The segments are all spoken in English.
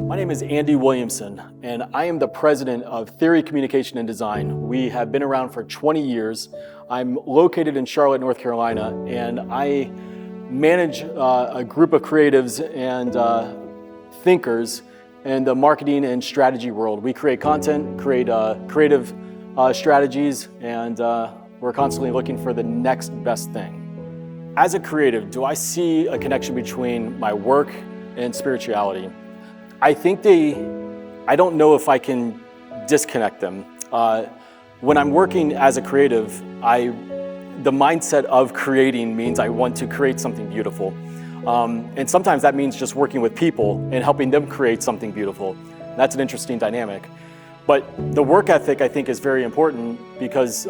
My name is Andy Williamson, and I am the president of Theory, Communication, and Design. We have been around for 20 years. I'm located in Charlotte, North Carolina, and I manage a group of creatives and thinkers in the marketing and strategy world. We create content, create creative strategies, and we're constantly looking for the next best thing. As a creative, do I see a connection between my work and spirituality? I think I don't know if I can disconnect them. When I'm working as a creative, the mindset of creating means I want to create something beautiful. And sometimes that means just working with people and helping them create something beautiful. That's an interesting dynamic. But the work ethic, I think, is very important because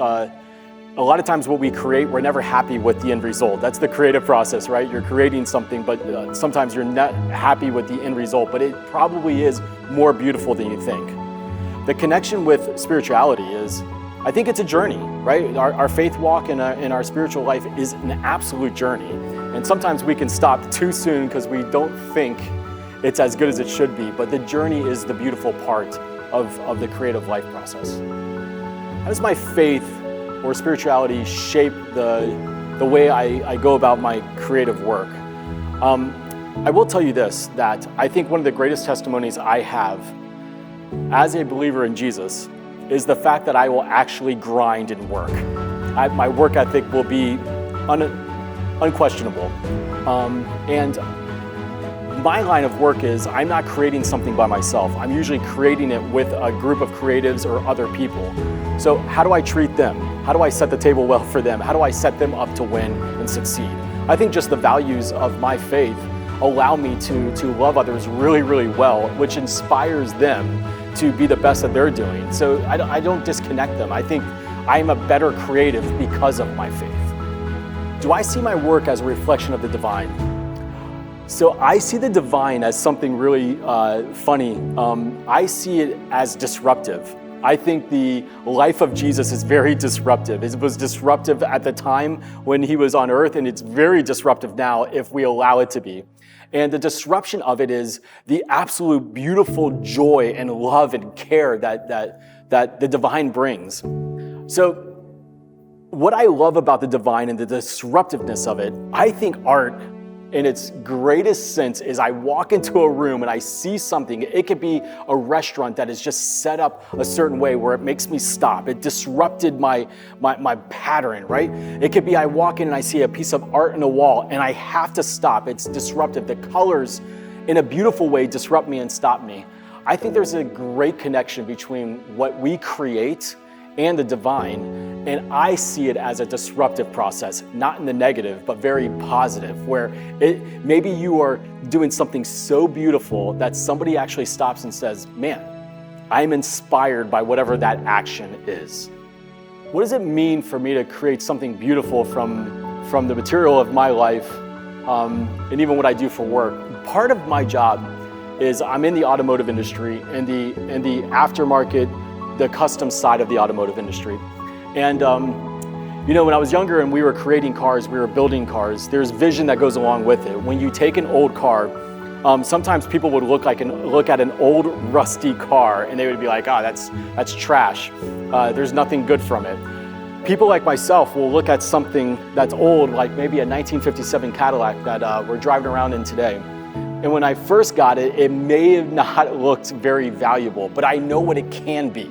a lot of times what we create, we're never happy with the end result. That's the creative process, right? You're creating something, but sometimes you're not happy with the end result, but it probably is more beautiful than you think. The connection with spirituality is, I think it's a journey, right? Our faith walk and our spiritual life is an absolute journey. And sometimes we can stop too soon because we don't think it's as good as it should be, but the journey is the beautiful part of the creative life process. How does my faith or spirituality shape the way I go about my creative work? I will tell you this, that I think one of the greatest testimonies I have as a believer in Jesus is the fact that I will actually grind and work. My work ethic will be unquestionable. And my line of work is I'm not creating something by myself. I'm usually creating it with a group of creatives or other people. So how do I treat them? How do I set the table well for them? How do I set them up to win and succeed? I think just the values of my faith allow me to love others really, really well, which inspires them to be the best that they're doing. So I don't disconnect them. I think I'm a better creative because of my faith. Do I see my work as a reflection of the divine? So I see the divine as something really funny. I see it as disruptive. I think the life of Jesus is very disruptive. It was disruptive at the time when he was on earth, and it's very disruptive now if we allow it to be. And the disruption of it is the absolute beautiful joy and love and care that the divine brings. So what I love about the divine and the disruptiveness of it, I think art in its greatest sense is I walk into a room and I see something. It could be a restaurant that is just set up a certain way where it makes me stop. It disrupted my pattern, right? It could be I walk in and I see a piece of art in a wall and I have to stop. It's disruptive. The colors in a beautiful way disrupt me and stop me. I think there's a great connection between what we create and the divine, and I see it as a disruptive process, not in the negative, but very positive, where maybe you are doing something so beautiful that somebody actually stops and says, man, I'm inspired by whatever that action is. What does it mean for me to create something beautiful from the material of my life, and even what I do for work? Part of my job is I'm in the automotive industry, in the aftermarket, the custom side of the automotive industry. And when I was younger and we were creating cars, we were building cars, there's vision that goes along with it. When you take an old car, sometimes people would look at an old rusty car and they would be like, that's trash. There's nothing good from it. People like myself will look at something that's old, like maybe a 1957 Cadillac that we're driving around in today. And when I first got it, it may have not looked very valuable, but I know what it can be.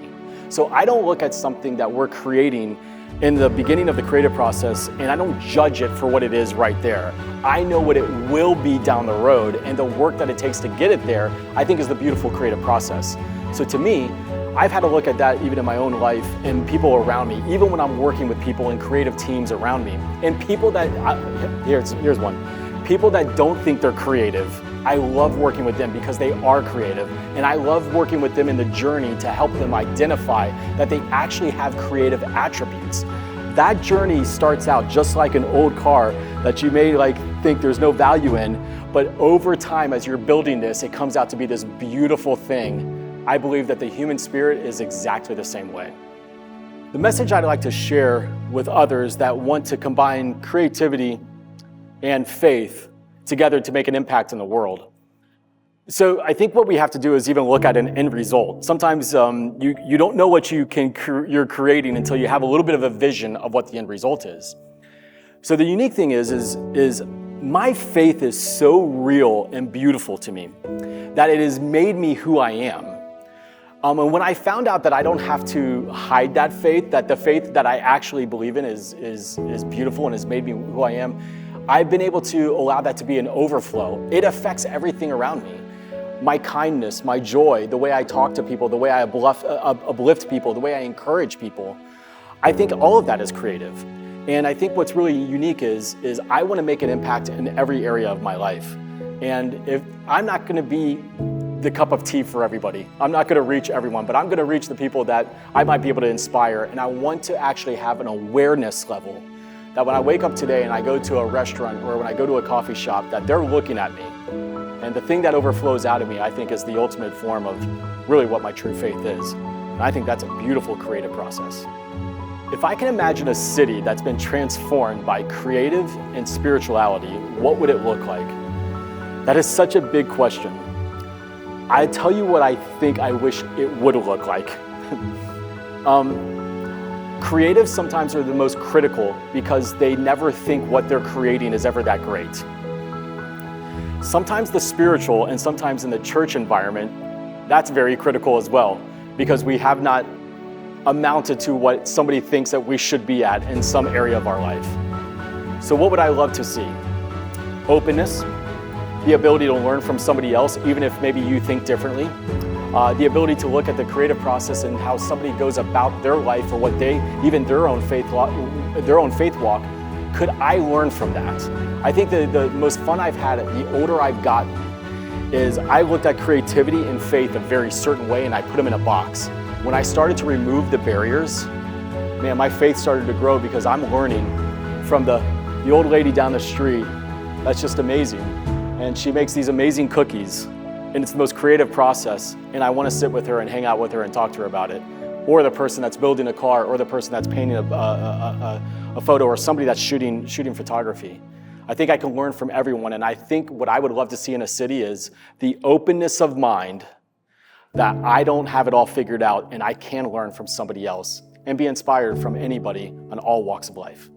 So I don't look at something that we're creating in the beginning of the creative process and I don't judge it for what it is right there. I know what it will be down the road, and the work that it takes to get it there, I think, is the beautiful creative process. So to me, I've had to look at that even in my own life and people around me, even when I'm working with people and creative teams around me. And people that, here's one, people that don't think they're creative, I love working with them because they are creative, and I love working with them in the journey to help them identify that they actually have creative attributes. That journey starts out just like an old car that you may think there's no value in, but over time as you're building this, it comes out to be this beautiful thing. I believe that the human spirit is exactly the same way. The message I'd like to share with others that want to combine creativity and faith together to make an impact in the world So I think what we have to do is even look at an end result. Sometimes you don't know what you're creating until you have a little bit of a vision of what the end result is. So the unique thing is my faith is so real and beautiful to me that it has made me who I am. And when I found out that I don't have to hide that faith, that the faith that I actually believe in is beautiful and has made me who I am, I've been able to allow that to be an overflow. It affects everything around me. My kindness, my joy, the way I talk to people, the way I uplift people, the way I encourage people. I think all of that is creative. And I think what's really unique is I want to make an impact in every area of my life. And if I'm not going to be the cup of tea for everybody, I'm not going to reach everyone, but I'm going to reach the people that I might be able to inspire. And I want to actually have an awareness level that when I wake up today and I go to a restaurant or when I go to a coffee shop, that they're looking at me. And the thing that overflows out of me, I think, is the ultimate form of really what my true faith is. And I think that's a beautiful creative process. If I can imagine a city that's been transformed by creative and spirituality, what would it look like? That is such a big question. I tell you what I think I wish it would look like. Creatives sometimes are the most critical because they never think what they're creating is ever that great. Sometimes the spiritual and sometimes in the church environment, that's very critical as well because we have not amounted to what somebody thinks that we should be at in some area of our life. So what would I love to see? Openness, the ability to learn from somebody else, even if maybe you think differently. The ability to look at the creative process and how somebody goes about their life or what they, even their own faith walk, could I learn from that? I think the most fun I've had the older I've gotten is I looked at creativity and faith a very certain way and I put them in a box. When I started to remove the barriers, man, my faith started to grow because I'm learning from the old lady down the street. That's just amazing. And she makes these amazing cookies and it's the most creative process. And I want to sit with her and hang out with her and talk to her about it. Or the person that's building a car or the person that's painting a photo or somebody that's shooting photography. I think I can learn from everyone. And I think what I would love to see in a city is the openness of mind that I don't have it all figured out and I can learn from somebody else and be inspired from anybody on all walks of life.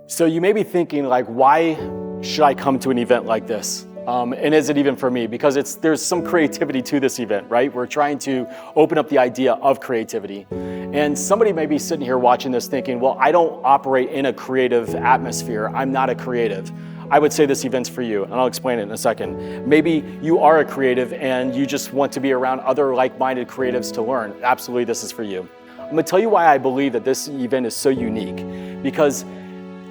So you may be thinking like, why should I come to an event like this? And is it even for me? Because there's some creativity to this event, right? We're trying to open up the idea of creativity. And somebody may be sitting here watching this thinking, well, I don't operate in a creative atmosphere. I'm not a creative. I would say this event's for you, and I'll explain it in a second. Maybe you are a creative and you just want to be around other like-minded creatives to learn. Absolutely, this is for you. I'm gonna tell you why I believe that this event is so unique. Because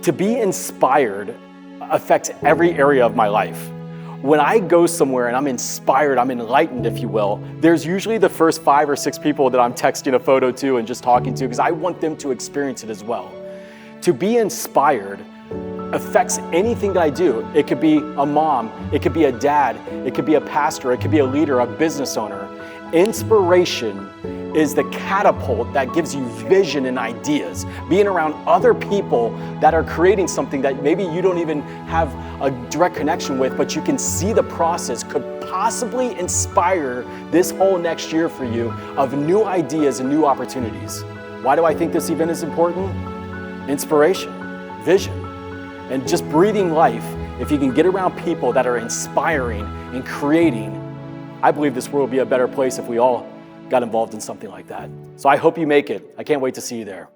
to be inspired affects every area of my life. When I go somewhere and I'm inspired, I'm enlightened, if you will, there's usually the first 5 or 6 people that I'm texting a photo to and just talking to because I want them to experience it as well. To be inspired affects anything that I do. It could be a mom, it could be a dad, it could be a pastor, it could be a leader, a business owner. Inspiration is the catapult that gives you vision and ideas. Being around other people that are creating something that maybe you don't even have a direct connection with, but you can see the process could possibly inspire this whole next year for you of new ideas and new opportunities. Why do I think this event is important? Inspiration, vision, and just breathing life. If you can get around people that are inspiring and creating, I believe this world would be a better place if we all got involved in something like that. So I hope you make it. I can't wait to see you there.